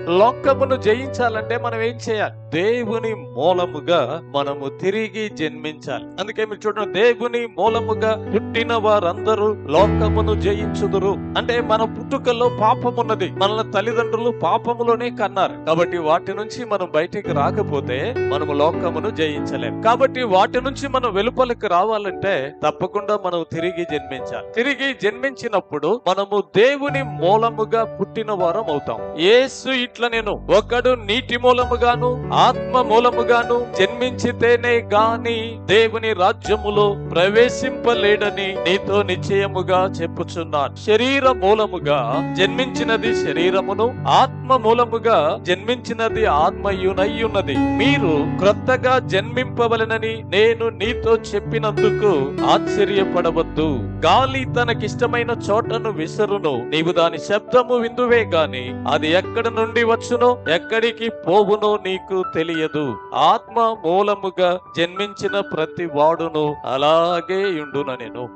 లోకమును జయించాలంటే మనం ఏం చేయాలి? దేవుని మూలముగా మనము తిరిగి జన్మించాలి. అందుకే మీరు చూడండి, దేవుని మూలముగా పుట్టిన వారందరూ లోకమును జయించుదురు. అంటే మన పుట్టుకల్లో పాపమున్నది. మన తల్లిదండ్రులు పాపములోనే కన్నారు. కాబట్టి వాటి నుంచి మనం బయటికి రాకపోతే మనము లోకమును జయించలేం. కాబట్టి వాటి నుంచి మనం వెలుపలికి రావాలంటే తప్పకుండా మనం తిరిగి జన్మించాలి. తిరిగి జన్మించినప్పుడు మనము దేవుని మూలముగా పుట్టిన వారం అవుతాం. యేసు ఇట్లా నేను ఒకడు నీటి మూలముగాను ఆత్మ మూలముగాను జన్మించితేనే గాని దేవుని రాజ్యములో ప్రవేశింపలేడని నీతో నిశ్చయముగా చెప్పుచున్నాను. శరీర మూలముగా జన్మించినది శరీరమును, ఆత్మ మూలముగా జన్మించినది ఆత్మయునయ్యున్నది. మీరు క్రొత్తగా జన్మింపవలెనని నేను నీతో చెప్పినందుకు ఆశ్చర్యపడవద్దు. గాలి తనకిష్టమైన చోటను విసరును, నీవు దాని శబ్దము విందువే గాని అది ఎక్కడ నుండి వచ్చునో ఎక్కడికి పోవునో నీకు తెలియదు. ఆత్మ మూలముగా జన్మించిన ప్రతి వాడును అలాగే యుండున నేను.